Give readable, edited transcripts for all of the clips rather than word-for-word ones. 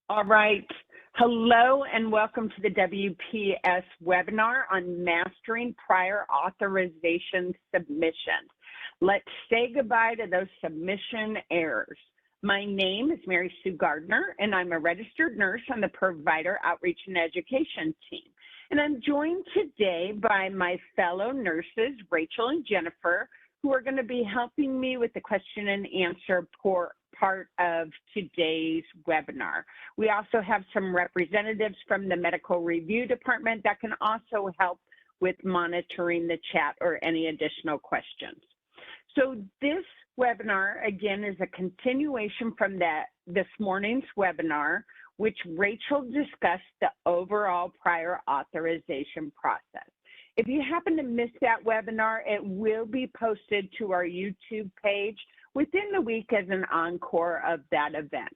All right. Hello and welcome to the WPS webinar on mastering prior authorization submissions. Let's say goodbye to those submission errors. My name is Mary Sue Gardner, and I'm a registered nurse on the Provider Outreach and Education team. And I'm joined today by my fellow nurses, Rachel and Jennifer, who are going to be helping me with the question and answer part of today's webinar. We also have some representatives from the medical review department that can also help with monitoring the chat or any additional questions. So this webinar, again, is a continuation from this morning's webinar, which Rachel discussed the overall prior authorization process. If you happen to miss that webinar, it will be posted to our YouTube page within the week as an encore of that event.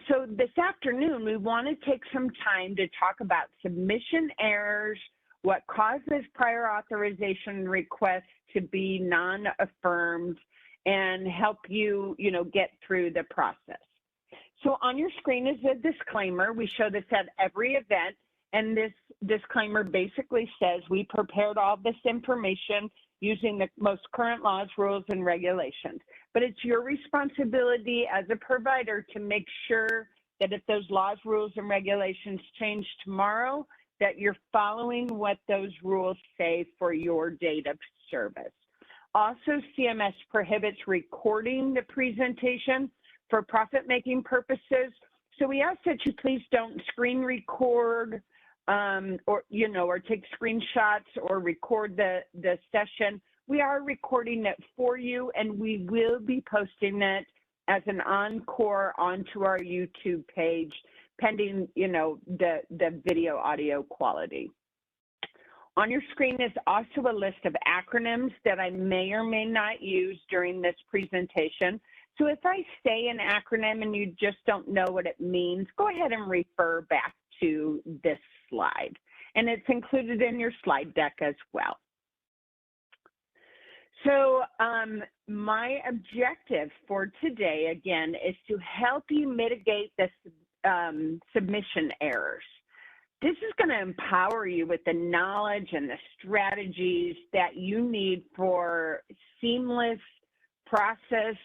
So this afternoon, we want to take some time to talk about submission errors, what causes prior authorization requests to be non-affirmed, and help you, get through the process. So on your screen is a disclaimer. We show this at every event, and this disclaimer basically says we prepared all this information using the most current laws, rules, and regulations. But it's your responsibility as a provider to make sure that if those laws, rules, and regulations change tomorrow, that you're following what those rules say for your date of service. Also, CMS prohibits recording the presentation for profit-making purposes. So we ask that you please don't screen record or take screenshots or record the session. We are recording it for you, and we will be posting it as an encore onto our YouTube page, pending, the video audio quality. On your screen is also a list of acronyms that I may or may not use during this presentation. So if I say an acronym and you just don't know what it means, go ahead and refer back to this slide. And it's included in your slide deck as well. So my objective for today, again, is to help you mitigate the submission errors. This is going to empower you with the knowledge and the strategies that you need for seamless process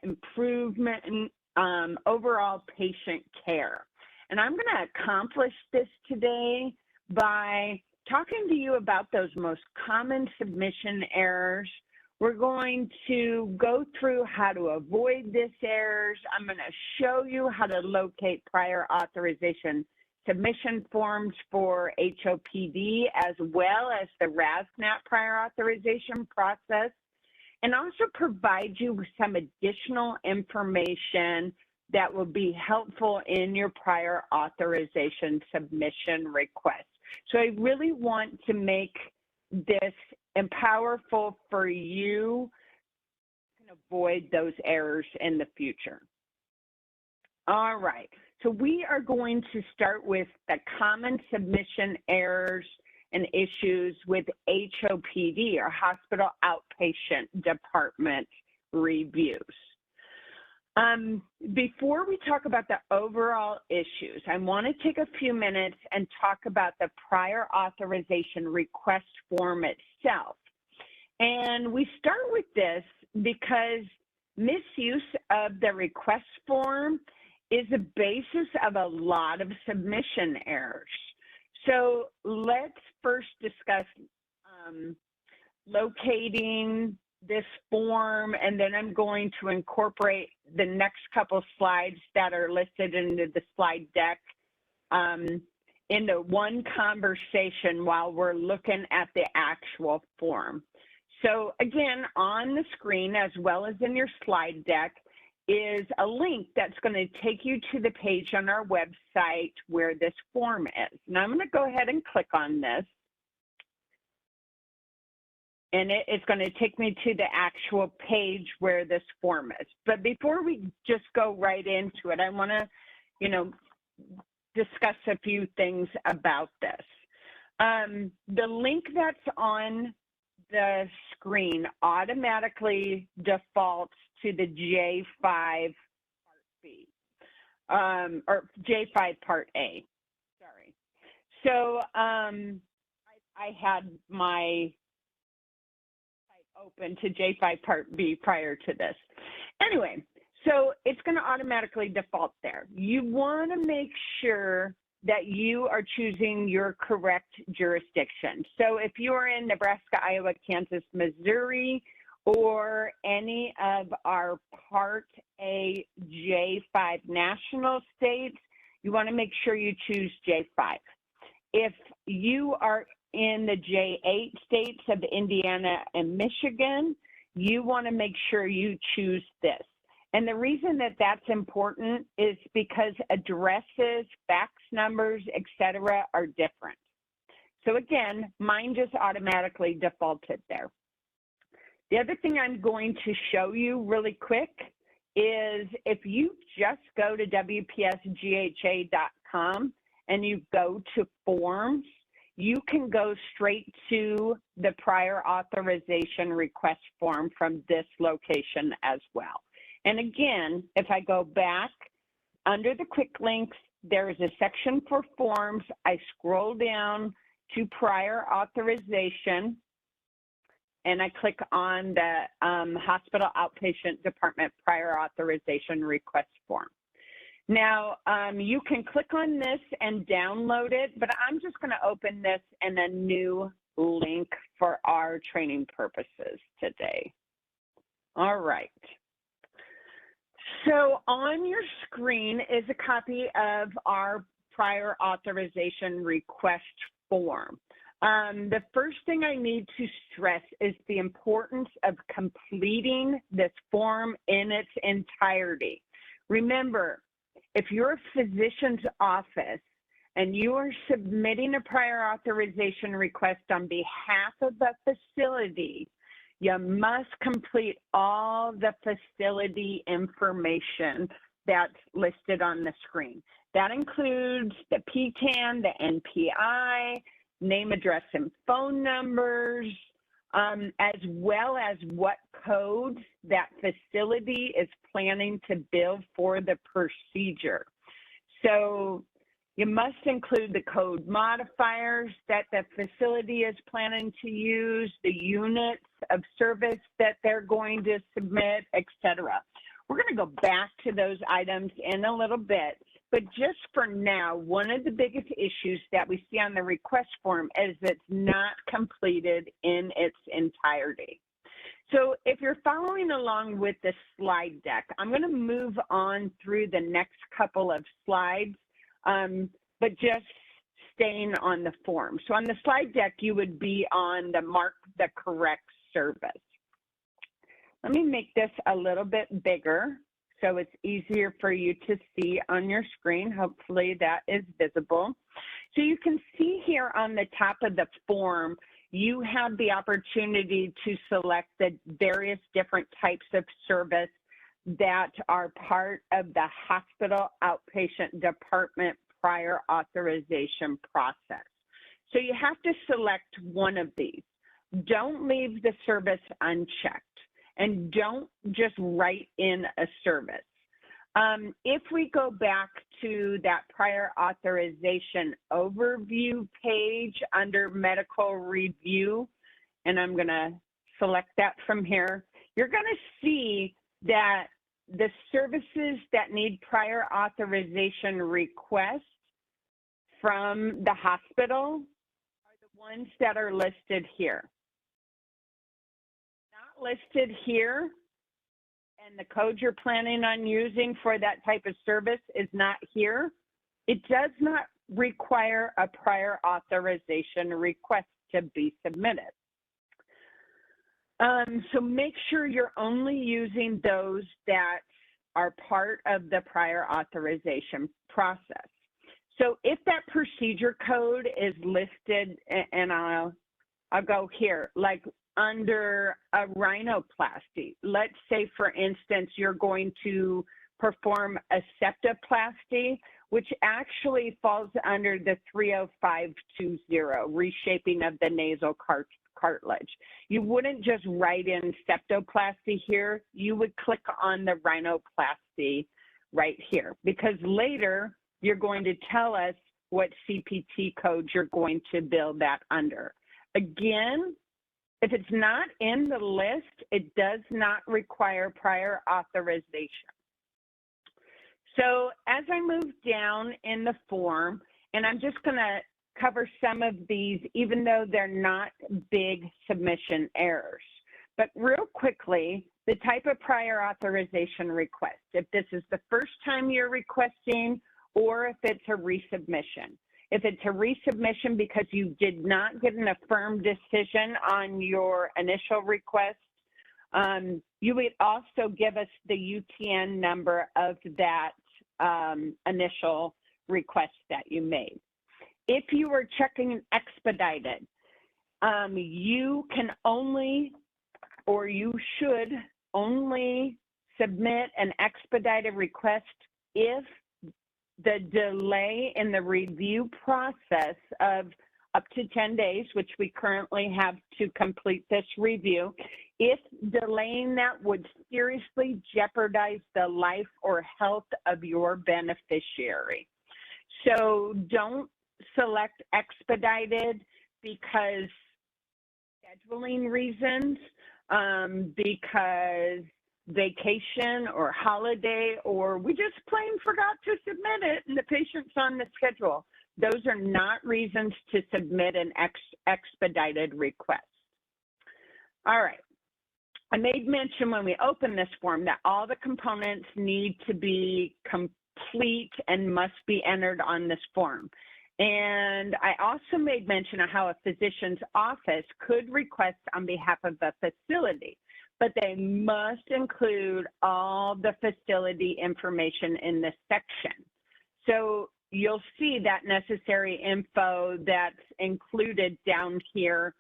improvement and overall patient care. And I'm going to accomplish this today by talking to you about those most common submission errors. We're going to go through how to avoid these errors. I'm going to show you how to locate prior authorization submission forms for HOPD, as well as the RSNAT prior authorization process, and also provide you with some additional information that will be helpful in your prior authorization submission request. So I really want to make this powerful for you to avoid those errors in the future. All right, so we are going to start with the common submission errors and issues with HOPD, or Hospital Outpatient Department reviews. Before we talk about the overall issues, I want to take a few minutes and talk about the prior authorization request form itself. And we start with this because misuse of the request form is the basis of a lot of submission errors. So let's first discuss locating this form, and then I'm going to incorporate the next couple slides that are listed into the slide deck into one conversation while we're looking at the actual form. So again, on the screen, as well as in your slide deck, is a link that's going to take you to the page on our website where this form is. Now I'm going to go ahead and click on this. And it's going to take me to the actual page where this form is. But before we just go right into it, I want to, discuss a few things about this. The link that's on the screen automatically defaults to the J5 Part B. or J5 Part A, sorry. So I had my site open to J5 Part B prior to this. Anyway, so it's going to automatically default there. You want to make sure that you are choosing your correct jurisdiction. So if you are in Nebraska, Iowa, Kansas, Missouri, or any of our Part A J5 national states, you want to make sure you choose J5. If you are in the J8 states of Indiana and Michigan, you want to make sure you choose this. And the reason that that's important is because addresses, fax numbers, etc., are different. So again, mine just automatically defaulted there. The other thing I'm going to show you really quick is if you just go to WPSGHA.com and you go to forms, you can go straight to the prior authorization request form from this location as well. And again, if I go back under the quick links, there is a section for forms. I scroll down to prior authorization and I click on the hospital outpatient department prior authorization request form. Now, you can click on this and download it, but I'm just going to open this in a new link for our training purposes today. All right. So on your screen is a copy of our prior authorization request form. The first thing I need to stress is the importance of completing this form in its entirety. Remember, if you're a physician's office and you are submitting a prior authorization request on behalf of the facility, you must complete all the facility information that's listed on the screen. That includes the PTAN, the NPI, name, address, and phone numbers, as well as what codes that facility is planning to bill for the procedure. So you must include the code modifiers that the facility is planning to use, the units of service that they're going to submit, etc. We're going to go back to those items in a little bit, but just for now, one of the biggest issues that we see on the request form is it's not completed in its entirety. So if you're following along with the slide deck, I'm going to move on through the next couple of slides, but just staying on the form. So on the slide deck, you would be on the mark the correct service. Let me make this a little bit bigger so it's easier for you to see on your screen. Hopefully that is visible. So you can see here on the top of the form, you have the opportunity to select the various different types of service that are part of the hospital outpatient department prior authorization process. So you have to select one of these. Don't leave the service unchecked, and don't just write in a service. If we go back to that prior authorization overview page under medical review, and I'm going to select that from here, you're going to see that the services that need prior authorization request from the hospital are the ones that are listed here. Not listed here, and the code you're planning on using for that type of service is not here, it does not require a prior authorization request to be submitted. So make sure you're only using those that are part of the prior authorization process. So if that procedure code is listed, and I'll go here, like under a rhinoplasty, let's say for instance, you're going to perform a septoplasty, which actually falls under the 30520, reshaping of the nasal cartilage. You wouldn't just write in septoplasty here, you would click on the rhinoplasty right here, because later you're going to tell us what CPT code you're going to bill that under. Again, if it's not in the list, it does not require prior authorization. So as I move down in the form, and I'm just going to cover some of these, even though they're not big submission errors. But real quickly, the type of prior authorization request, if this is the first time you're requesting, or if it's a resubmission. If it's a resubmission because you did not get an affirmed decision on your initial request, you would also give us the UTN number of that initial request that you made. If you were checking expedited, you can only, or you should only submit an expedited request if the delay in the review process of up to 10 days, which we currently have to complete this review, if delaying that would seriously jeopardize the life or health of your beneficiary. So don't select expedited because scheduling reasons, because vacation or holiday, or we just plain forgot to submit it and the patient's on the schedule. Those are not reasons to submit an expedited request. All right. I made mention when we opened this form that all the components need to be complete and must be entered on this form. And I also made mention of how a physician's office could request on behalf of the facility, but they must include all the facility information in this section. So you'll see that necessary info that's included down here.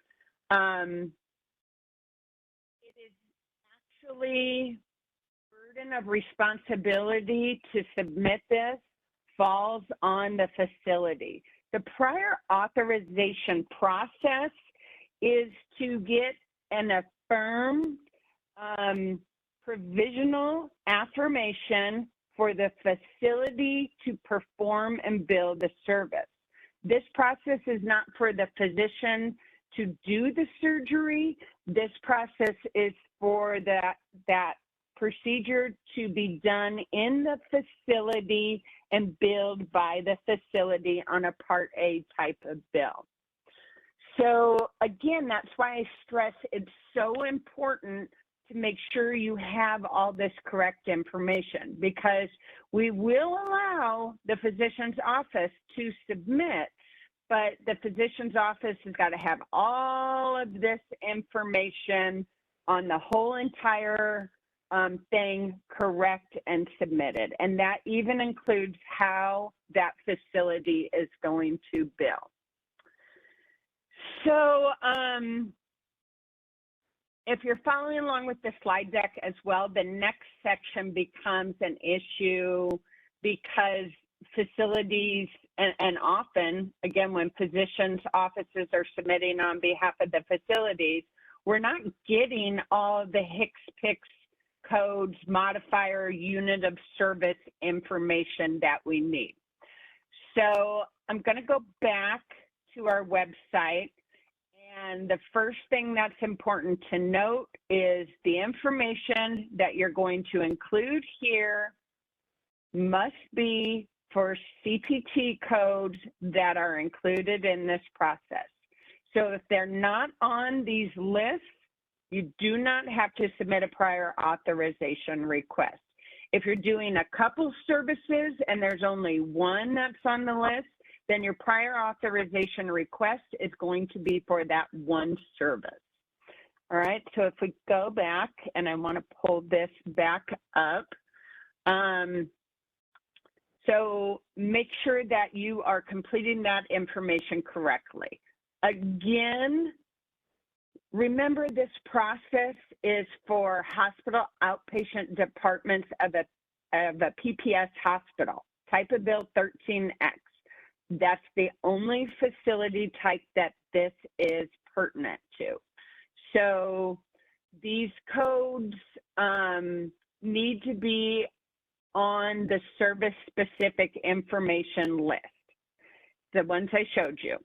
It is actually burden of responsibility to submit this falls on the facility. The prior authorization process is to get an affirmed provisional affirmation for the facility to perform and bill the service. This process is not for the physician to do the surgery. This process is for that procedure to be done in the facility and billed by the facility on a Part A type of bill. So again, that's why I stress it's so important to make sure you have all this correct information, because we will allow the physician's office to submit, but the physician's office has got to have all of this information on the whole entire thing correct and submitted. And that even includes how that facility is going to bill. So if you're following along with the slide deck as well, the next section becomes an issue because facilities, and often, again, when physicians' offices are submitting on behalf of the facilities, we're not getting all the HCPCS codes, modifier, unit of service information that we need. So I'm going to go back to our website. And the first thing that's important to note is the information that you're going to include here must be for CPT codes that are included in this process. So if they're not on these lists, you do not have to submit a prior authorization request. If you're doing a couple services and there's only one that's on the list, then your prior authorization request is going to be for that one service. All right, so if we go back, and I want to pull this back up. So make sure that you are completing that information correctly. Again, remember this process is for hospital outpatient departments of a PPS hospital, type of bill 13X. That's the only facility type that this is pertinent to. So these codes need to be on the service-specific information list, the ones I showed you.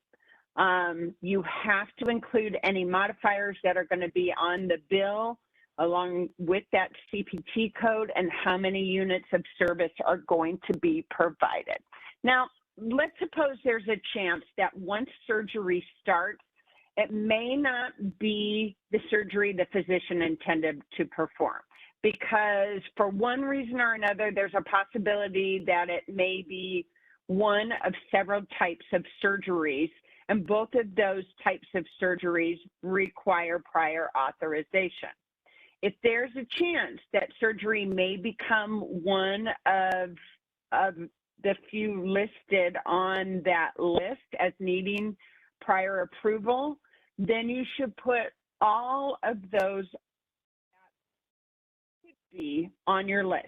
You have to include any modifiers that are going to be on the bill along with that CPT code and how many units of service are going to be provided. Now, let's suppose there's a chance that once surgery starts, it may not be the surgery the physician intended to perform, because for one reason or another, there's a possibility that it may be one of several types of surgeries, and both of those types of surgeries require prior authorization. If there's a chance that surgery may become one of the few listed on that list as needing prior approval, then you should put all of those that could be on your list.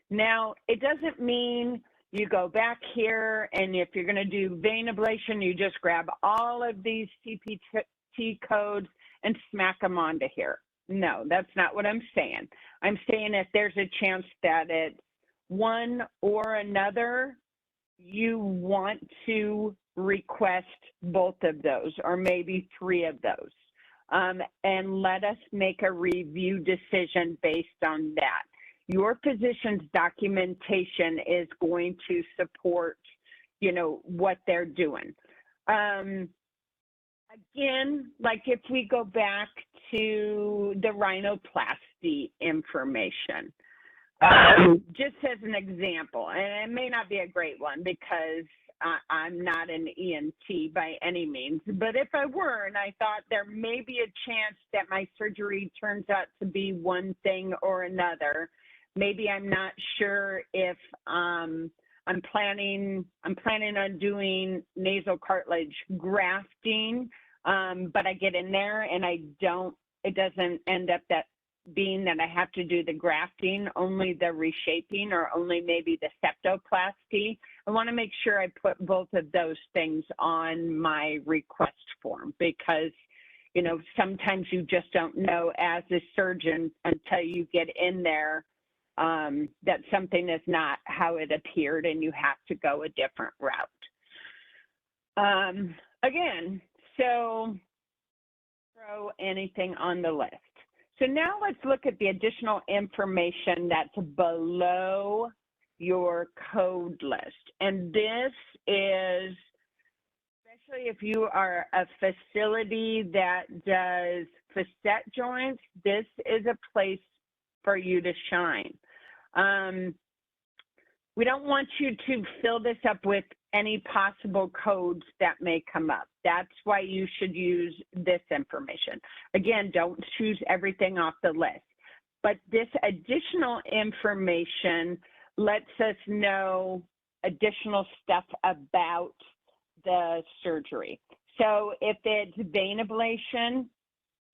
Now, it doesn't mean you go back here and if you're going to do vein ablation, you just grab all of these CPT codes and smack them onto here. No, that's not what I'm saying. I'm saying if there's a chance that it's one or another, you want to request both of those or maybe three of those. And let us make a review decision based on that. Your physician's documentation is going to support, you know, what they're doing. Again, like if we go back to the rhinoplasty information, just as an example, and it may not be a great one because I'm not an ENT by any means, but if I were and I thought there may be a chance that my surgery turns out to be one thing or another, maybe I'm not sure if I'm planning on doing nasal cartilage grafting, but I get in there and it doesn't end up that being that I have to do the grafting, only the reshaping or only maybe the septoplasty. I want to make sure I put both of those things on my request form because, you know, sometimes you just don't know as a surgeon until you get in there that something is not how it appeared and you have to go a different route. Again, so throw anything on the list. So now let's look at the additional information that's below your code list. And this is, especially if you are a facility that does facet joints, this is a place for you to shine. We don't want you to fill this up with any possible codes that may come up. That's why you should use this information. Again, don't choose everything off the list. But this additional information lets us know additional stuff about the surgery. So if it's vein ablation,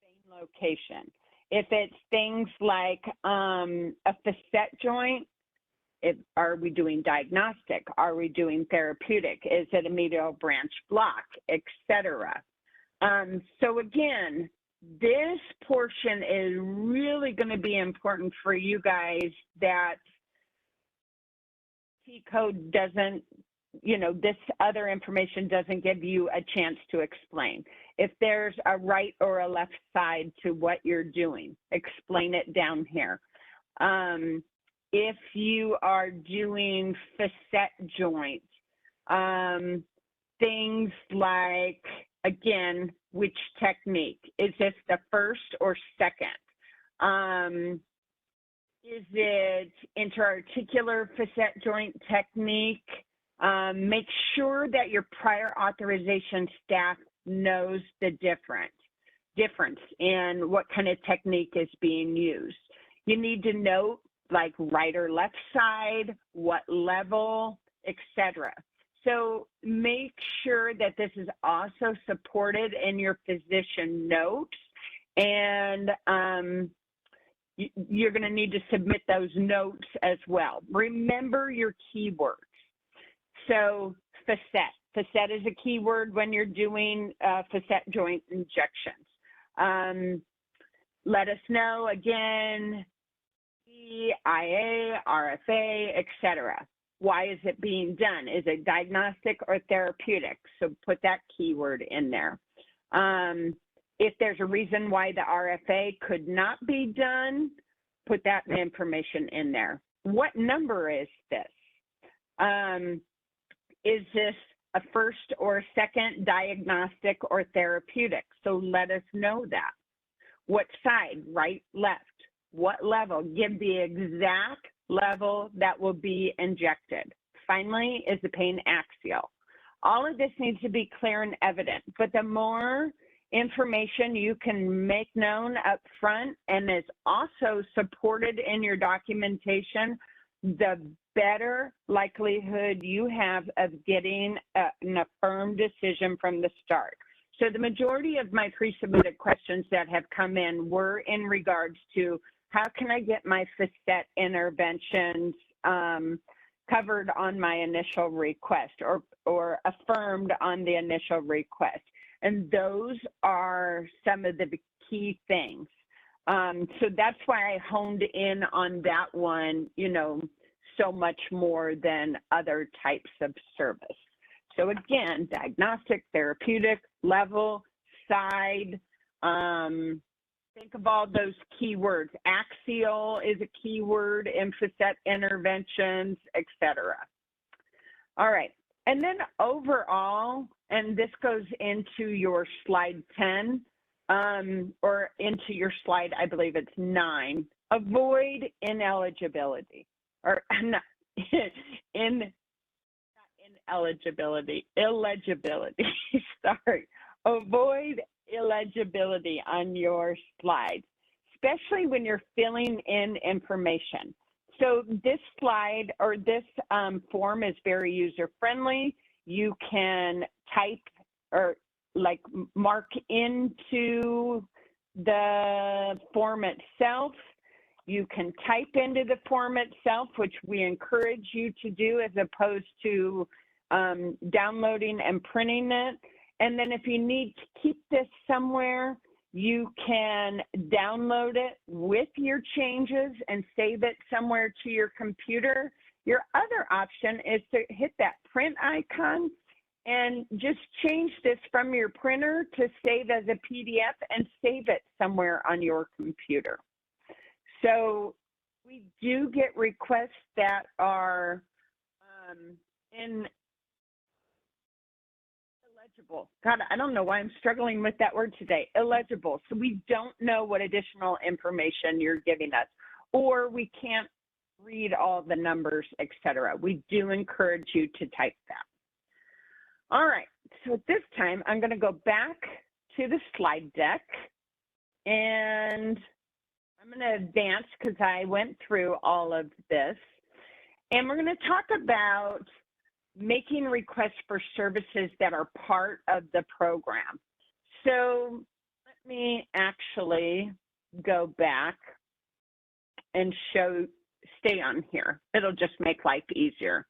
vein location. If it's things like a facet joint, are we doing diagnostic? Are we doing therapeutic? Is it a medial branch block, etc.? So again, this portion is really going to be important for you guys that T code doesn't, you know, this other information doesn't give you a chance to explain. If there's a right or a left side to what you're doing, explain it down here. If you are doing facet joints, things like, again, which technique? Is this the first or second? Is it interarticular facet joint technique? Make sure that your prior authorization staff knows the difference in what kind of technique is being used. You need to note like right or left side, what level, etc. So make sure that this is also supported in your physician notes, and you're going to need to submit those notes as well. Remember your keywords. So facet. Facet is a keyword when you're doing facet joint injections. Let us know, again, IA, RFA, etc. Why is it being done? Is it diagnostic or therapeutic? So put that keyword in there. If there's a reason why the RFA could not be done, put that information in there. What number is this? Is this a first or second diagnostic or therapeutic? So let us know that. What side, right, left? What level? Give the exact level that will be injected. Finally, is the pain axial? All of this needs to be clear and evident, but the more information you can make known up front and is also supported in your documentation, the better likelihood you have of getting an affirmed decision from the start. So the majority of my pre-submitted questions that have come in were in regards to how can I get my facet interventions covered on my initial request or affirmed on the initial request. And those are some of the key things. So that's why I honed in on that one, you know, so much more than other types of service. So again, diagnostic, therapeutic, level, side, think of all those keywords. Axial is a keyword, facet interventions, etc. All right, and then overall, and this goes into your slide 10, or into your slide, I believe it's 9, avoid ineligibility, or not, illegibility, sorry. Avoid illegibility on your slides, especially when you're filling in information. So this slide or this form is very user-friendly. You can type or like mark into the form itself. You can type into the form itself, which we encourage you to do as opposed to downloading and printing it. And then if you need to keep this somewhere, you can download it with your changes and save it somewhere to your computer. Your other option is to hit that print icon and just change this from your printer to save as a PDF and save it somewhere on your computer. So we do get requests that are illegible. God, I don't know why I'm struggling with that word today, illegible. So we don't know what additional information you're giving us, or we can't read all the numbers, etc. We do encourage you to type that. All right, so at this time, I'm gonna go back to the slide deck, and I'm gonna advance because I went through all of this, and we're gonna talk about making requests for services that are part of the program. So let me actually go back and stay on here. It'll just make life easier.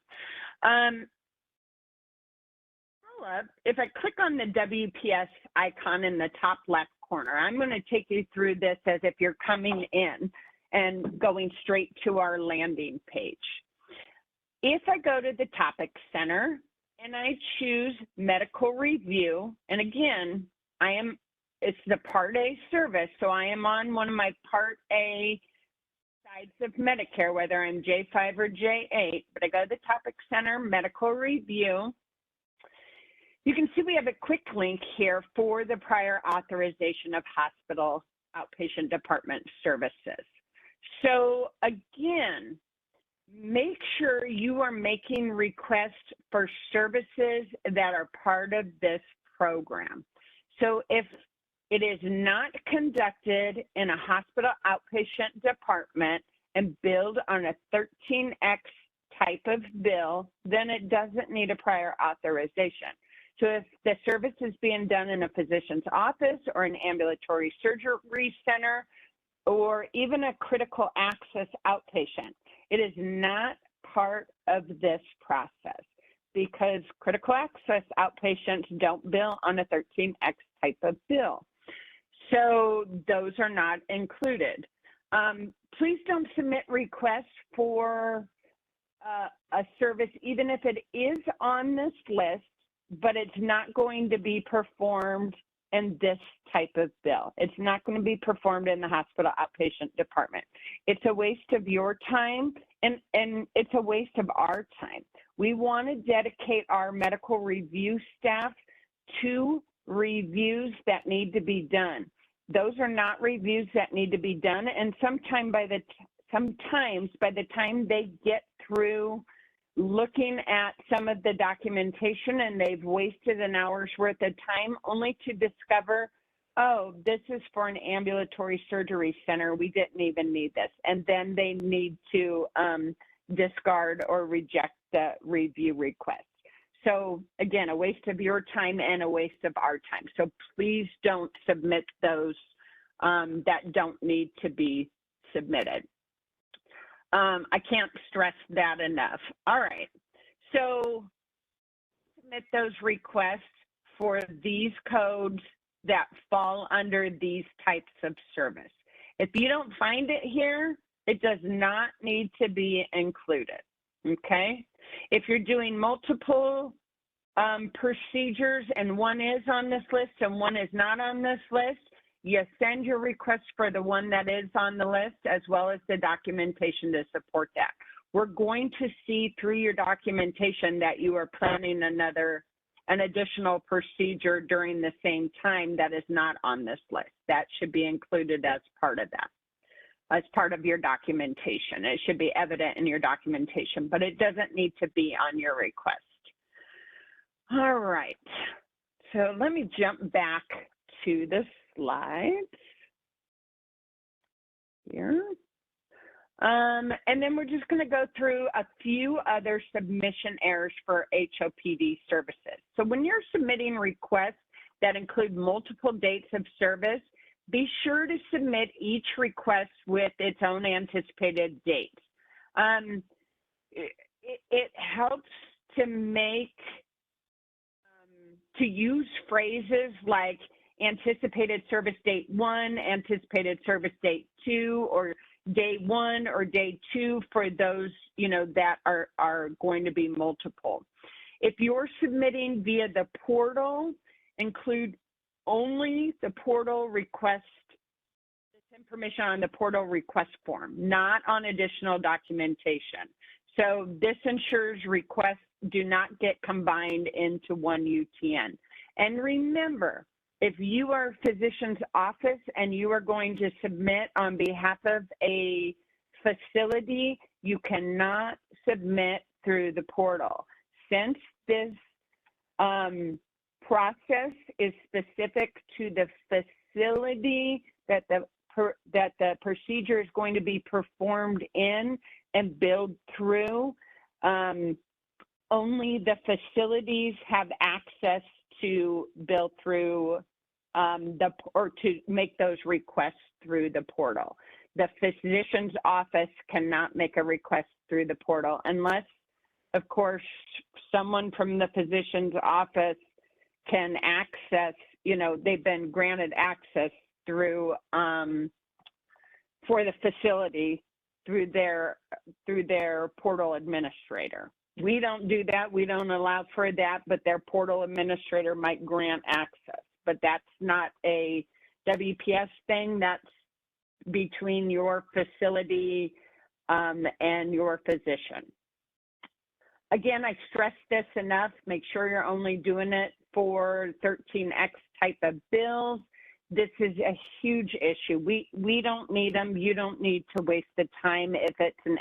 If I click on the WPS icon in the top left corner, I'm going to take you through this as if you're coming in and going straight to our landing page. If I go to the Topic Center and I choose Medical Review, and again, it's the Part A service, so I am on one of my Part A sides of Medicare, whether I'm J5 or J8, but I go to the Topic Center, Medical Review. You can see we have a quick link here for the prior authorization of hospital outpatient department services. So again, make sure you are making requests for services that are part of this program. So if it is not conducted in a hospital outpatient department and billed on a 13X type of bill, then it doesn't need a prior authorization. So if the service is being done in a physician's office or an ambulatory surgery center, or even a critical access outpatient, it is not part of this process because critical access outpatients don't bill on a 13X type of bill. So those are not included. Please don't submit requests for a service, even if it is on this list, but it's not going to be performed in this type of bill. It's not going to be performed in the hospital outpatient department. It's a waste of your time, and it's a waste of our time. We want to dedicate our medical review staff to reviews that need to be done. Those are not reviews that need to be done, and sometimes by the time they get through looking at some of the documentation and they've wasted an hour's worth of time only to discover, oh, this is for an ambulatory surgery center. We didn't even need this. And then they need to discard or reject the review request. So again, a waste of your time and a waste of our time. So please don't submit those that don't need to be submitted. I can't stress that enough. All right, so submit those requests for these codes that fall under these types of service. If you don't find it here, it does not need to be included, okay? If you're doing multiple procedures and one is on this list and one is not on this list, you send your request for the one that is on the list as well as the documentation to support that. We're going to see through your documentation that you are planning an additional procedure during the same time that is not on this list. That should be included as part of that, as part of your documentation. It should be evident in your documentation, but it doesn't need to be on your request. All right, so let me jump back to the slides here. And then we're just going to go through a few other submission errors for HOPD services. So when you're submitting requests that include multiple dates of service, be sure to submit each request with its own anticipated dates. It helps to use phrases like anticipated service date 1, anticipated service date 2, or day 1 or day 2 for those, that are going to be multiple. If you're submitting via the portal, include only the portal request, this information on the portal request form, not on additional documentation. So this ensures requests do not get combined into one UTN. And remember, if you are a physician's office and you are going to submit on behalf of a facility, you cannot submit through the portal. Since this process is specific to the facility that the procedure is going to be performed in and billed through, only the facilities have access to bill through or to make those requests through the portal. The physician's office cannot make a request through the portal unless, of course, someone from the physician's office can access, they've been granted access through, for the facility through their portal administrator. We don't do that. We don't allow for that, but their portal administrator might grant access. But that's not a WPS thing. That's between your facility and your physician. Again, I stress this enough. Make sure you're only doing it for 13X type of bills. This is a huge issue. We don't need them. You don't need to waste the time if it's an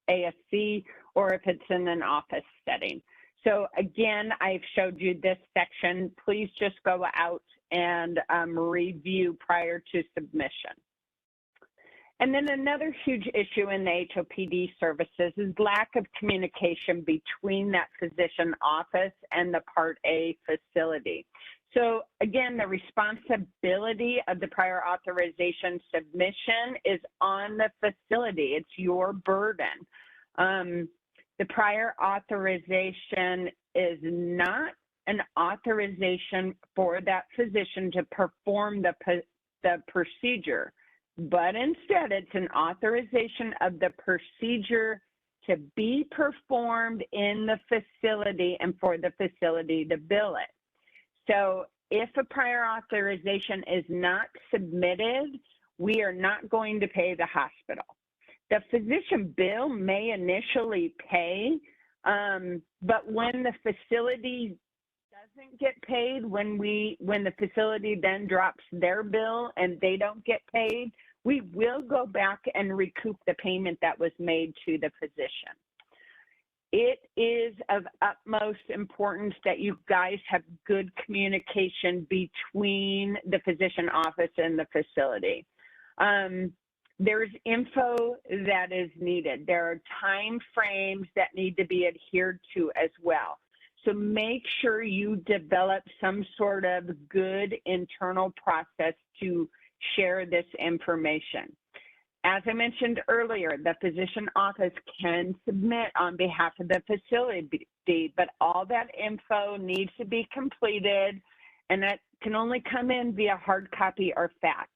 ASC or if it's in an office setting. So again, I've showed you this section. Please just go out and review prior to submission. And then another huge issue in the HOPD services is lack of communication between that physician office and the Part A facility. So again, the responsibility of the prior authorization submission is on the facility. It's your burden. The prior authorization is not an authorization for that physician to perform the procedure. but instead it's an authorization of the procedure to be performed in the facility and for the facility to bill it. So if a prior authorization is not submitted, we are not going to pay the hospital. The physician bill may initially pay, but when the facility doesn't get paid, when the facility then drops their bill and they don't get paid, we will go back and recoup the payment that was made to the physician. It is of utmost importance that you guys have good communication between the physician office and the facility. There's info that is needed. There are time frames that need to be adhered to as well. So make sure you develop some sort of good internal process to share this information. As I mentioned earlier, the physician office can submit on behalf of the facility, but all that info needs to be completed, and that can only come in via hard copy or fax.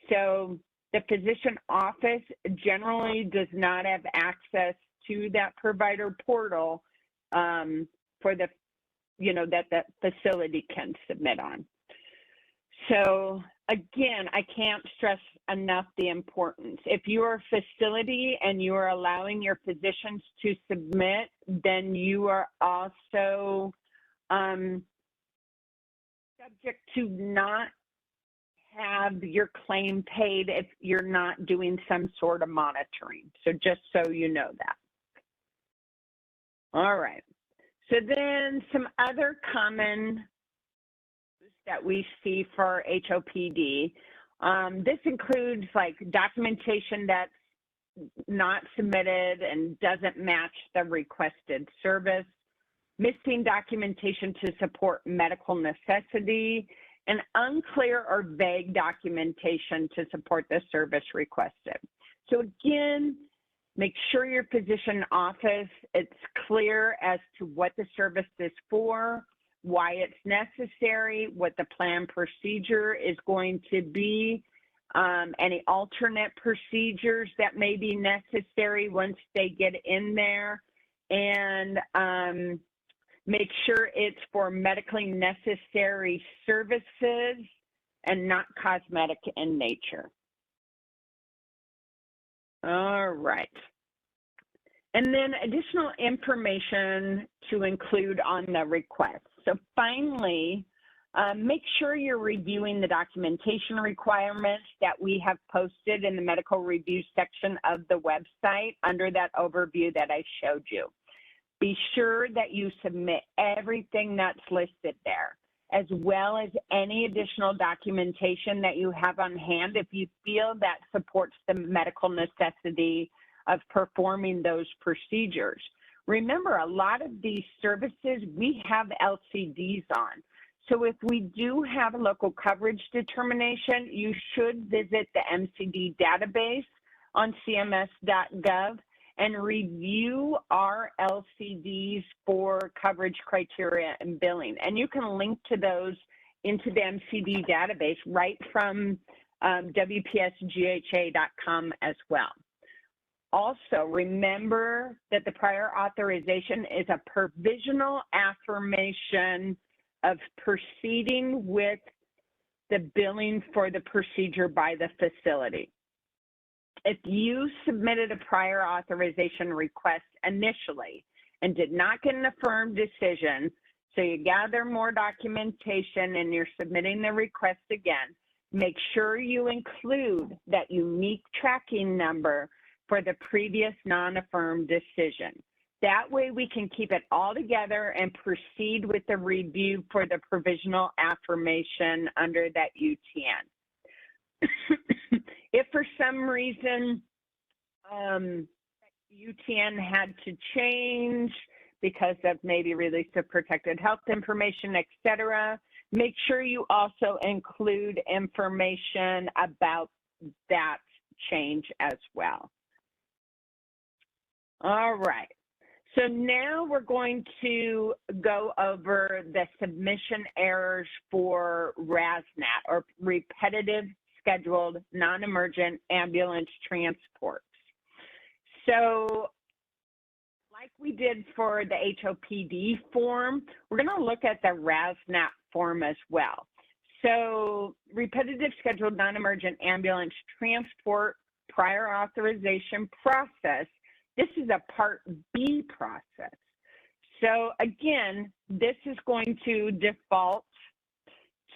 So the physician office generally does not have access to that provider portal for the, that the facility can submit on. So again, I can't stress enough the importance. If you're a facility and you are allowing your physicians to submit, then you are also subject to not have your claim paid if you're not doing some sort of monitoring. So just so you know that. All right. So then some other common that we see for HOPD. This includes like documentation that's not submitted and doesn't match the requested service, missing documentation to support medical necessity, and unclear or vague documentation to support the service requested. So again, make sure your physician office, it's clear as to what the service is for, why it's necessary, what the plan procedure is going to be, any alternate procedures that may be necessary once they get in there, and make sure it's for medically necessary services and not cosmetic in nature. All right. And then additional information to include on the request. So finally, make sure you're reviewing the documentation requirements that we have posted in the medical review section of the website under that overview that I showed you. Be sure that you submit everything that's listed there, as well as any additional documentation that you have on hand if you feel that supports the medical necessity of performing those procedures. Remember, a lot of these services, we have LCDs on. So if we do have a local coverage determination, you should visit the MCD database on cms.gov and review our LCDs for coverage criteria and billing. And you can link to those into the MCD database right from WPSGHA.com as well. Also, remember that the prior authorization is a provisional affirmation of proceeding with the billing for the procedure by the facility. If you submitted a prior authorization request initially and did not get an affirmed decision, so you gather more documentation and you're submitting the request again, make sure you include that unique tracking number for the previous non-affirmed decision. That way we can keep it all together and proceed with the review for the provisional affirmation under that UTN. If for some reason UTN had to change because of maybe release of protected health information, et cetera, make sure you also include information about that change as well. All right. So now we're going to go over the submission errors for RSNAT, or repetitive scheduled non-emergent ambulance transports. So like we did for the HOPD form, we're going to look at the RSNAT form as well. So repetitive scheduled non-emergent ambulance transport prior authorization process, this is a Part B process. So again, this is going to default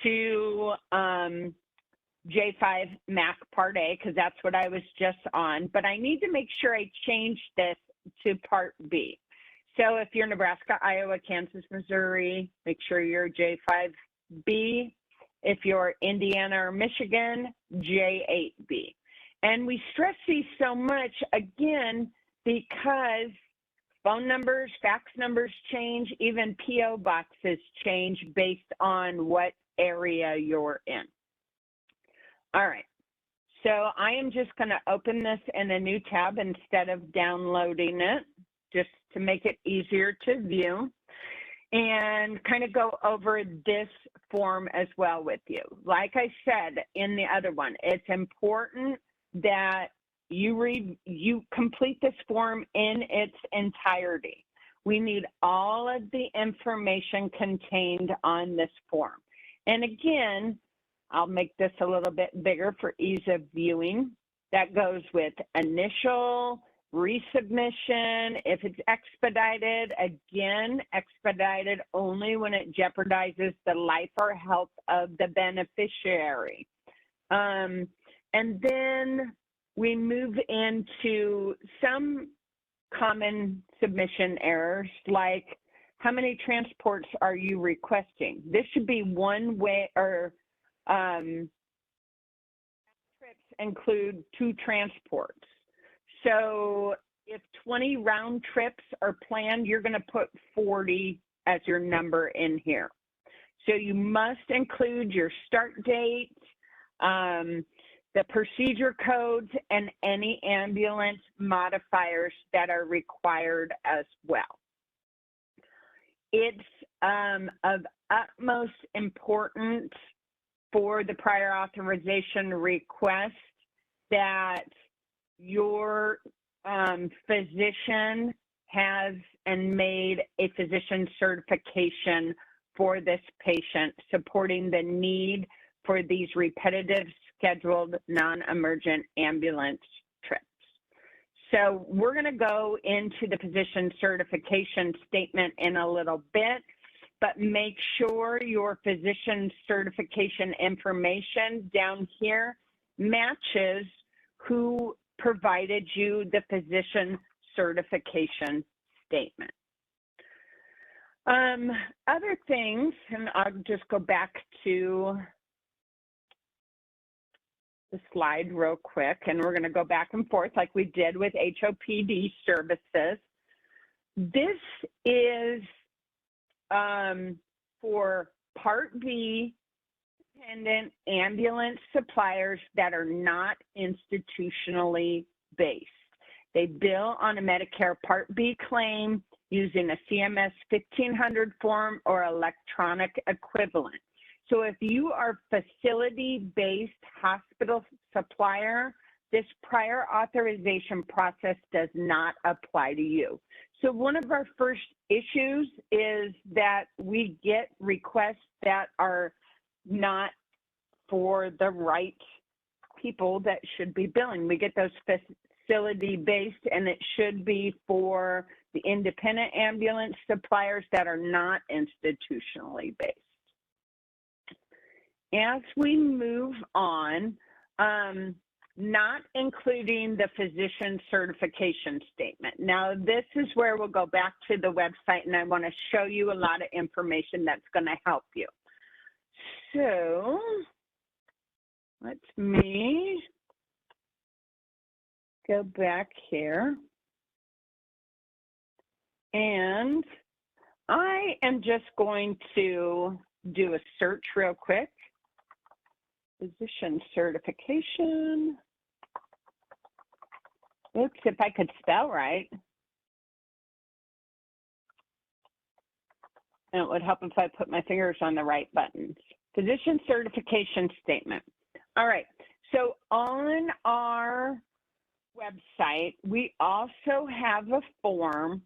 to J5 MAC Part A, because that's what I was just on, but I need to make sure I change this to Part B. So if you're Nebraska, Iowa, Kansas, Missouri, make sure you're J5B. If you're Indiana or Michigan, J8B. And we stress these so much, again, because phone numbers, fax numbers change, even PO boxes change based on what area you're in. All right, so I am just going to open this in a new tab instead of downloading it, just to make it easier to view, and kind of go over this form as well with you. Like I said in the other one, it's important that you complete this form in its entirety. We need all of the information contained on this form. And again, I'll make this a little bit bigger for ease of viewing. That goes with initial, resubmission. If it's expedited, again, expedited only when it jeopardizes the life or health of the beneficiary. And then we move into some common submission errors, like how many transports are you requesting? This should be one way, or trips include 2 transports. So if 20 round trips are planned, you're going to put 40 as your number in here. So you must include your start date, the procedure codes, and any ambulance modifiers that are required as well. It's of utmost importance for the prior authorization request that your physician has and made a physician certification for this patient, supporting the need for these repetitive scheduled non-emergent ambulance trips. So we're going to go into the physician certification statement in a little bit, but make sure your physician certification information down here matches who provided you the physician certification statement. Other things, and I'll just go back to the slide real quick, and we're going to go back and forth like we did with HOPD services. This is for Part B independent ambulance suppliers that are not institutionally based. They bill on a Medicare Part B claim using a CMS 1500 form or electronic equivalent. So if you are facility-based hospital supplier, this prior authorization process does not apply to you. So one of our first issues is that we get requests that are not for the right people that should be billing. We get those facility-based, and it should be for the independent ambulance suppliers that are not institutionally based. As we move on, not including the physician certification statement. Now, this is where we'll go back to the website, and I want to show you a lot of information that's going to help you. So, let me go back here. And I am just going to do a search real quick. Physician certification. Oops, if I could spell right. And it would help if I put my fingers on the right buttons. Physician certification statement. All right, So on our website, we also have a form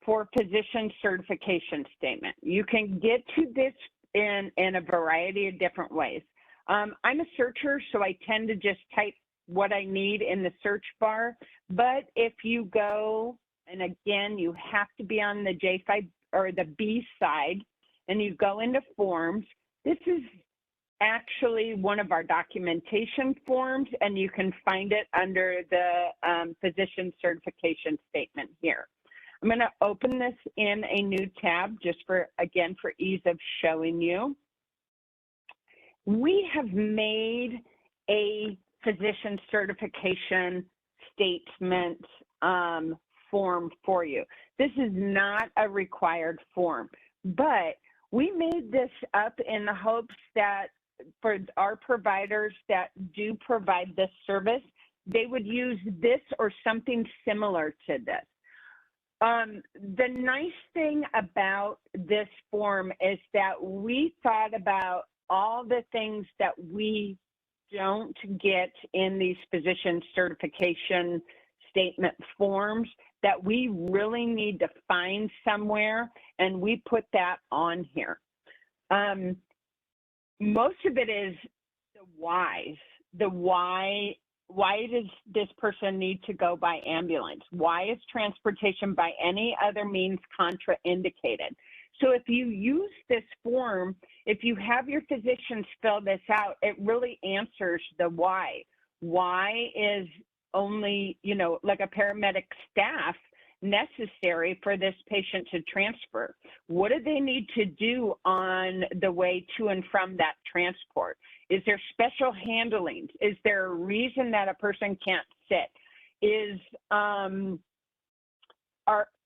for physician certification statement. You can get to this in a variety of different ways. I'm a searcher, so I tend to just type what I need in the search bar. But if you go, and again, you have to be on the J5 or the B side, and you go into forms, this is actually one of our documentation forms, and you can find it under the physician certification statement here. I'm going to open this in a new tab just for, again, for ease of showing you. We have made a physician certification statement form for you. This is not a required form, but we made this up in the hopes that for our providers that do provide this service, they would use this or something similar to this. The nice thing about this form is that we thought about all the things that we don't get in these physician certification statement forms that we really need to find somewhere, and we put that on here. Most of it is the whys. The why does this person need to go by ambulance? Why is transportation by any other means contraindicated? So if you use this form, if you have your physicians fill this out, it really answers the why. Why is only, you know, like a paramedic staff necessary for this patient to transfer? What do they need to do on the way to and from that transport? Is there special handlings? Is there a reason that a person can't sit?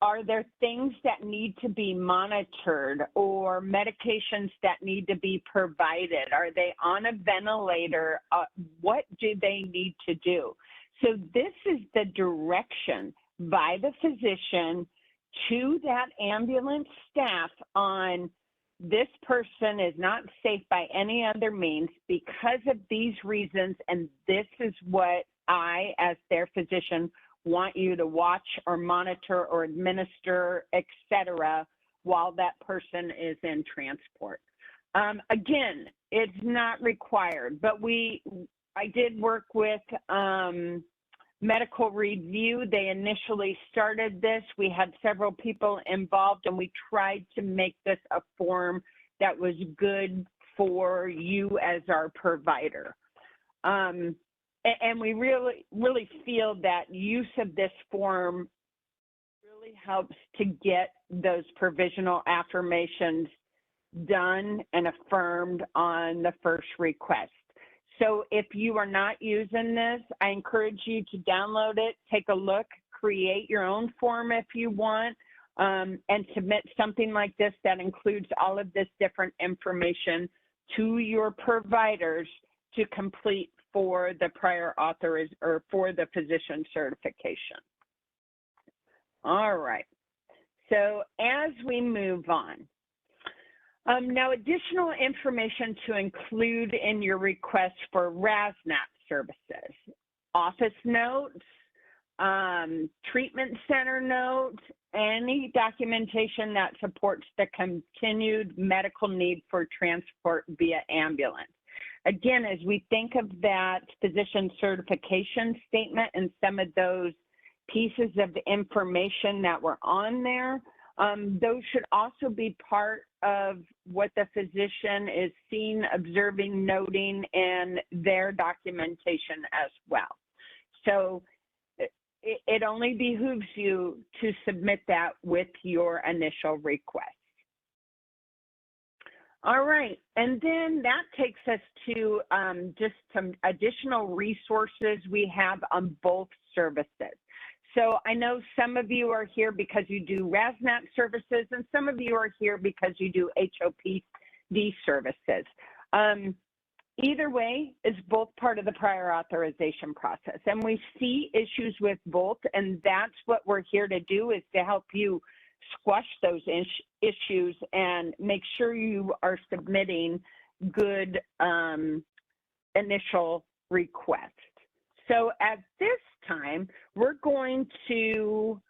Are there things that need to be monitored or medications that need to be provided? Are they on a ventilator? What do they need to do? So this is the direction by the physician to that ambulance staff on this person is not safe by any other means because of these reasons, and this is what I, as their physician, want you to watch or monitor or administer, etc., while that person is in transport. Again, it's not required, but I did work with Medical Review. They initially started this. We had several people involved, and we tried to make this a form that was good for you as our provider. And we really feel that use of this form really helps to get those provisional affirmations done and affirmed on the first request. So if you are not using this, I encourage you to download it, take a look, create your own form if you want, and submit something like this that includes all of this different information to your providers to complete for the prior authorization or for the physician certification. All right. So as we move on, now additional information to include in your request for RSNAT services: office notes, treatment center notes, any documentation that supports the continued medical need for transport via ambulance. Again, as we think of that physician certification statement and some of those pieces of the information that were on there, those should also be part of what the physician is seeing, observing, noting, and their documentation as well. So it only behooves you to submit that with your initial request. All right, and then that takes us to just some additional resources we have on both services. So I know some of you are here because you do RSNAT services, and some of you are here because you do HOPD services. Either way is both part of the prior authorization process, and we see issues with both, and that's what we're here to do, is to help you squash those issues and make sure you are submitting good initial request. So at this time, we're going to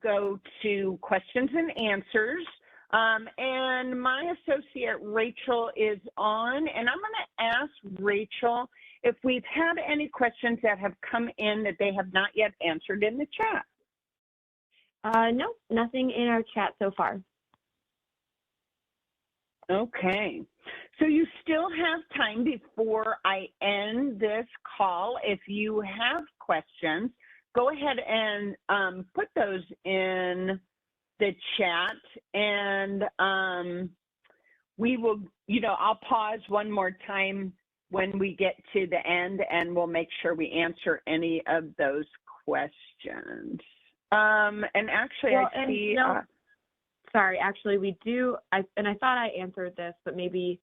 go to questions and answers. And my associate Rachel is on, and I'm going to ask Rachel if we've had any questions that have come in that they have not yet answered in the chat. No, nothing in our chat so far. Okay, so you still have time before I end this call. If you have questions, go ahead and put those in the chat, and we will, I'll pause one more time when we get to the end, and we'll make sure we answer any of those questions. And actually, well, I see. Sorry, actually, we do, and I thought I answered this, but maybe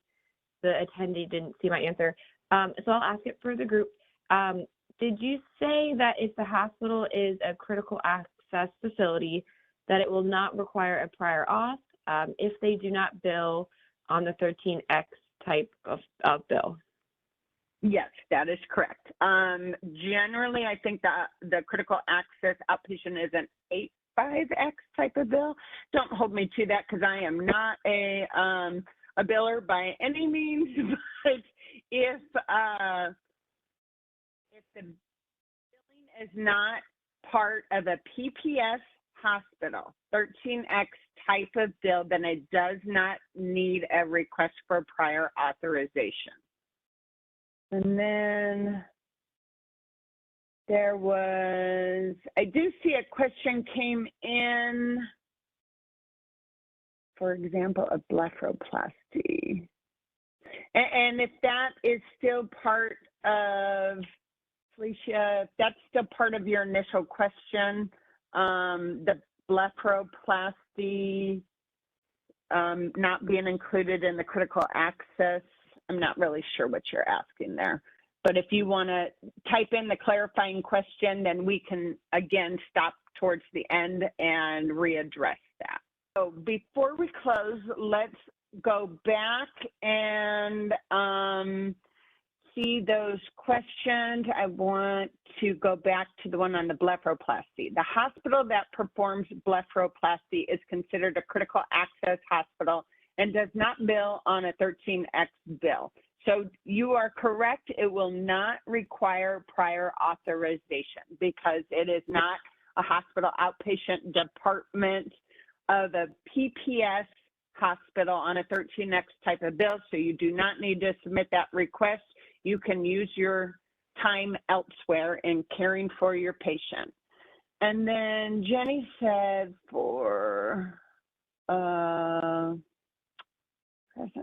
the attendee didn't see my answer. So I'll ask it for the group. Did you say that if the hospital is a critical access facility, that it will not require a prior auth if they do not bill on the 13X type of bill? Yes, that is correct. Generally, I think the critical access outpatient is an 85X type of bill. Don't hold me to that because I am not a biller by any means. But if the billing is not part of a PPS hospital, 13X type of bill, then it does not need a request for prior authorization. And then there was, I do see a question came in, for example, of blepharoplasty. And if that is still part of, Felicia, if that's still part of your initial question, the blepharoplasty not being included in the critical access, I'm not really sure what you're asking there. But if you want to type in the clarifying question, then we can, again, stop towards the end and readdress that. So before we close, let's go back and see those questions. I want to go back to the one on the blepharoplasty. The hospital that performs blepharoplasty is considered a critical access hospital and does not bill on a 13X bill. So you are correct, it will not require prior authorization because it is not a hospital outpatient department of a PPS hospital on a 13X type of bill, so you do not need to submit that request. You can use your time elsewhere in caring for your patient. And then Jenny said for,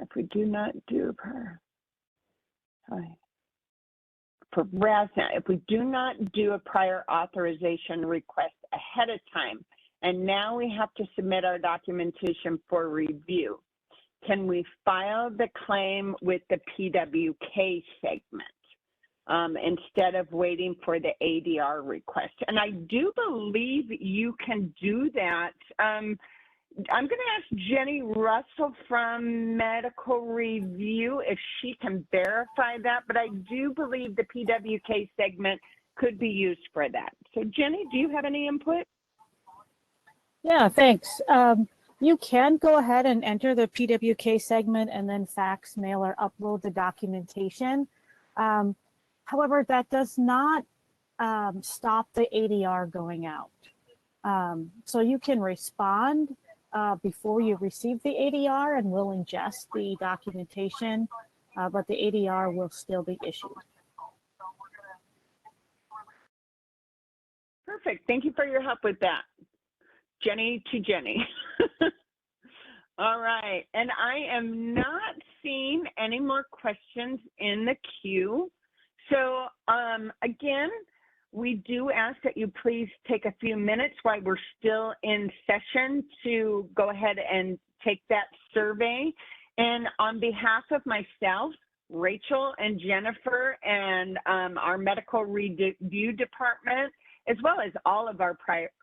if we do not do for RSNAT, if we do not do a prior authorization request ahead of time, and now we have to submit our documentation for review, can we file the claim with the PWK segment instead of waiting for the ADR request? And I do believe you can do that. I'm going to ask Jenny Russell from Medical Review if she can verify that, but I do believe the PWK segment could be used for that. So Jenny, do you have any input? Yeah, thanks. You can go ahead and enter the PWK segment and then fax, mail, or upload the documentation. However, that does not stop the ADR going out. So you can respond before you receive the ADR, and we'll ingest the documentation, but the ADR will still be issued. Perfect. Thank you for your help with that. Jenny to Jenny. All right. And I am not seeing any more questions in the queue. So again, we do ask that you please take a few minutes while we're still in session to go ahead and take that survey. And on behalf of myself, Rachel and Jennifer and our medical review department, as well as all of our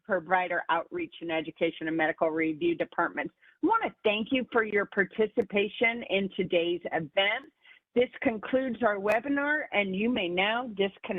provider outreach and education and medical review departments, I want to thank you for your participation in today's event. This concludes our webinar, and you may now disconnect.